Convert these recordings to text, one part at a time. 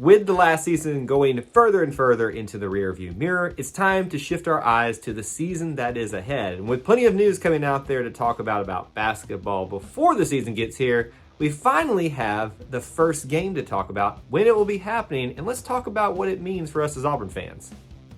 With the last season going further and further into the rearview mirror, it's time to shift our eyes to the season that is ahead. And with plenty of news coming out there to talk about basketball before the season gets here, we finally have the first game to talk about, when it will be happening, and let's talk about what it means for us as Auburn fans.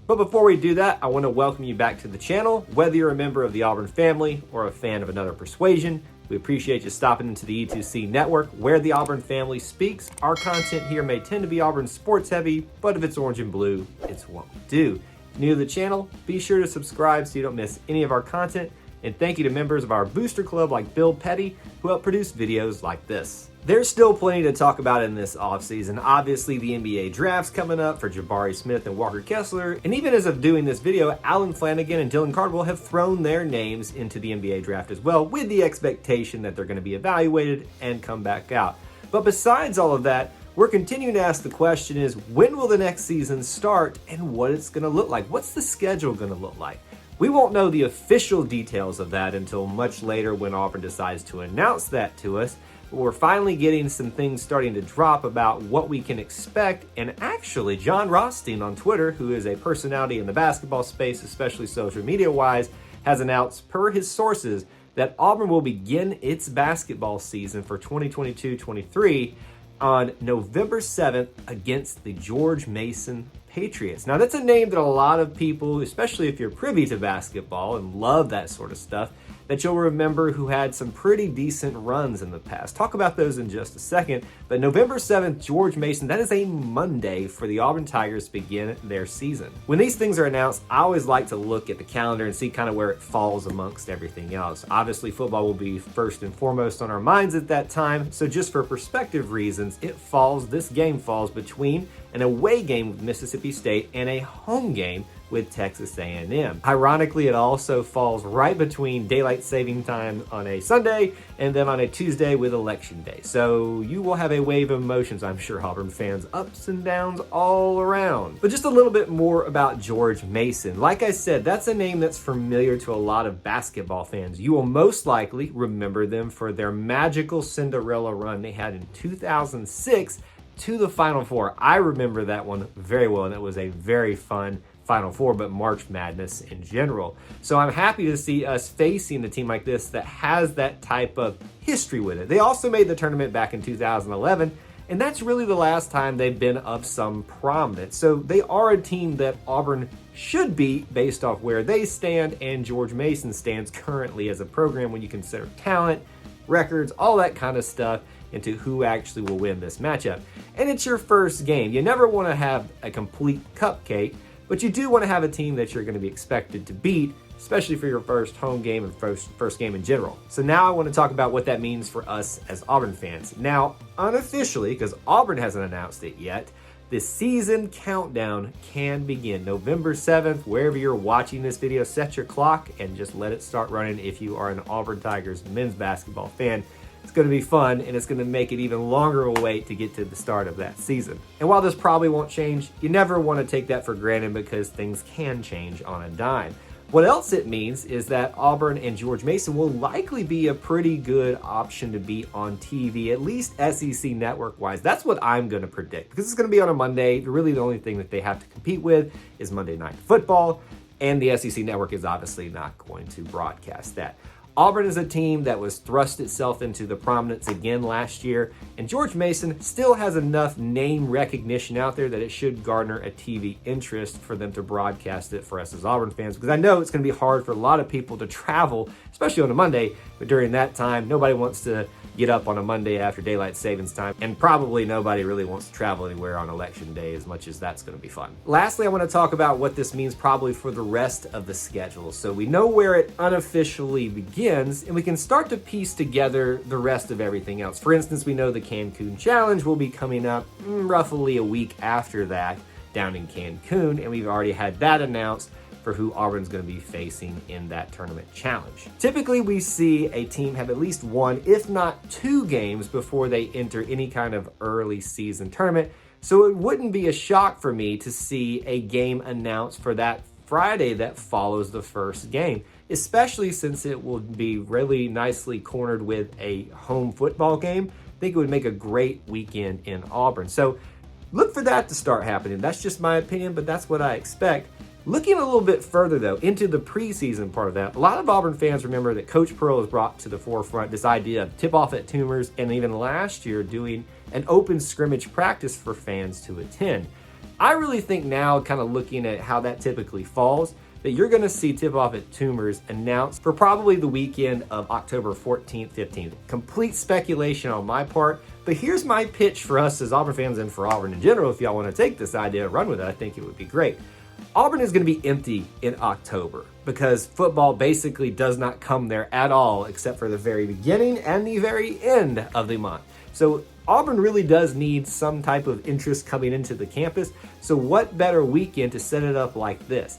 But before we do that, I want to welcome you back to the channel. Whether you're a member of the Auburn family or a fan of another persuasion, we appreciate you stopping into the E2C network where the Auburn family speaks. Our content here may tend to be Auburn sports heavy, but if it's orange and blue, it's what we do. If you're new to the channel, be sure to subscribe so you don't miss any of our content. And thank you to members of our booster club like Bill Petty, who help produce videos like this. There's still plenty to talk about in this offseason. Obviously, the NBA draft's coming up for Jabari Smith and Walker Kessler. And even as of doing this video, Alan Flanagan and Dylan Cardwell have thrown their names into the NBA draft as well, with the expectation that they're going to be evaluated and come back out. But besides all of that, we're continuing to ask the question is, when will the next season start and what it's going to look like? What's the schedule going to look like? We won't know the official details of that until much later when Auburn decides to announce that to us. But we're finally getting some things starting to drop about what we can expect. And actually, John Rothstein on Twitter, who is a personality in the basketball space, especially social media-wise, has announced, per his sources, that Auburn will begin its basketball season for 2022-23 on November 7th against the George Mason Patriots. Now, that's a name that a lot of people, especially if you're privy to basketball and love that sort of stuff, that you'll remember who had some pretty decent runs in the past. Talk about those in just a second. But November 7th, George Mason, that is a Monday for the Auburn Tigers to begin their season. When these things are announced, I always like to look at the calendar and see kind of where it falls amongst everything else. Obviously, football will be first and foremost on our minds at that time. So just for perspective reasons, this game falls between an away game with Mississippi State and a home game with Texas A&M. Ironically, it also falls right between daylight saving time on a Sunday and then on a Tuesday with election day. So you will have a wave of emotions, I'm sure, Auburn fans, ups and downs all around. But just a little bit more about George Mason. Like I said, that's a name that's familiar to a lot of basketball fans. You will most likely remember them for their magical Cinderella run they had in 2006 to the Final Four. I remember that one very well, and it was a very fun Final Four, but March Madness in general. So I'm happy to see us facing a team like this that has that type of history with it. They also made the tournament back in 2011, and that's really the last time they've been of some prominence. So they are a team that Auburn should beat based off where they stand and George Mason stands currently as a program when you consider talent, records, all that kind of stuff, into who actually will win this matchup. And it's your first game. You never want to have a complete cupcake, but you do want to have a team that you're going to be expected to beat, especially for your first home game and first game in general. So now I want to talk about what that means for us as Auburn fans. Now, unofficially, because Auburn hasn't announced it yet, the season countdown can begin. November 7th, wherever you're watching this video, set your clock and just let it start running if you are an Auburn Tigers men's basketball fan. It's going to be fun, and it's going to make it even longer of a wait to get to the start of that season. And while this probably won't change, you never want to take that for granted because things can change on a dime. What else it means is that Auburn and George Mason will likely be a pretty good option to be on TV, at least SEC network-wise. That's what I'm going to predict, because it's going to be on a Monday. Really, the only thing that they have to compete with is Monday Night Football, and the SEC network is obviously not going to broadcast that. Auburn is a team that was thrust itself into the prominence again last year, and George Mason still has enough name recognition out there that it should garner a TV interest for them to broadcast it for us as Auburn fans, because I know it's going to be hard for a lot of people to travel, especially on a Monday, but during that time, nobody wants to get up on a Monday after daylight savings time, and probably nobody really wants to travel anywhere on election day, as much as that's going to be fun. Lastly, I want to talk about what this means probably for the rest of the schedule. So we know where it unofficially begins, and we can start to piece together the rest of everything else. For instance, we know the Cancun Challenge will be coming up roughly a week after that down in Cancun, and we've already had that announced for who Auburn's going to be facing in that tournament challenge. Typically, we see a team have at least one, if not two games before they enter any kind of early season tournament. So it wouldn't be a shock for me to see a game announced for that Friday that follows the first game, especially since it will be really nicely cornered with a home football game. I think it would make a great weekend in Auburn. So look for that to start happening. That's just my opinion, but that's what I expect. Looking a little bit further, though, into the preseason part of that, a lot of Auburn fans remember that Coach Pearl has brought to the forefront this idea of tip-off at Toomers, and even last year doing an open scrimmage practice for fans to attend. I really think now, kind of looking at how that typically falls, that you're going to see tip-off at Toomers announced for probably the weekend of October 14th, 15th. Complete speculation on my part, but here's my pitch for us as Auburn fans and for Auburn in general. If y'all want to take this idea and run with it, I think it would be great. Auburn is going to be empty in October because football basically does not come there at all except for the very beginning and the very end of the month. So Auburn really does need some type of interest coming into the campus. So what better weekend to set it up like this?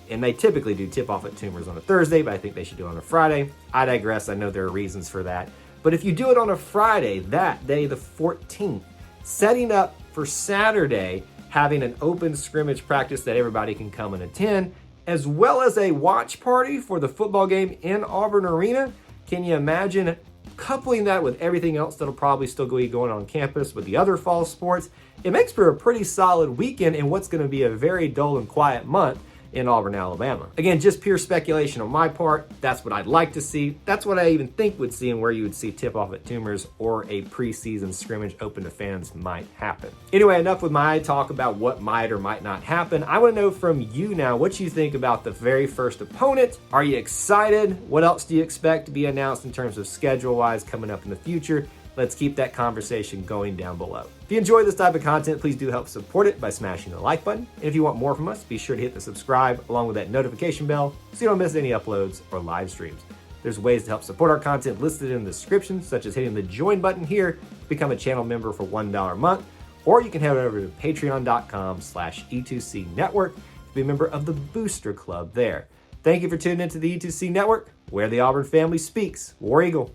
And they typically do tip-off at Toomers on a Thursday, but I think they should do it on a Friday. I digress. I know there are reasons for that. But if you do it on a Friday, that day, the 14th, setting up for Saturday, having an open scrimmage practice that everybody can come and attend, as well as a watch party for the football game in Auburn Arena. Can you imagine coupling that with everything else that'll probably still be going on campus with the other fall sports? It makes for a pretty solid weekend in what's going to be a very dull and quiet month in Auburn, Alabama. Again, just pure speculation on my part. That's what I'd like to see. That's what I even think would see and where you would see tip-off at Toomers or a preseason scrimmage open to fans might happen. Anyway, enough with my talk about what might or might not happen. I want to know from you now what you think about the very first opponent. Are you excited? What else do you expect to be announced in terms of schedule-wise coming up in the future? Let's keep that conversation going down below. If you enjoy this type of content, please do help support it by smashing the like button. And if you want more from us, be sure to hit the subscribe along with that notification bell so you don't miss any uploads or live streams. There's ways to help support our content listed in the description, such as hitting the join button here, become a channel member for $1 a month, or you can head over to patreon.com/E2C Network to be a member of the Booster Club there. Thank you for tuning into the E2C Network, where the Auburn family speaks. War Eagle.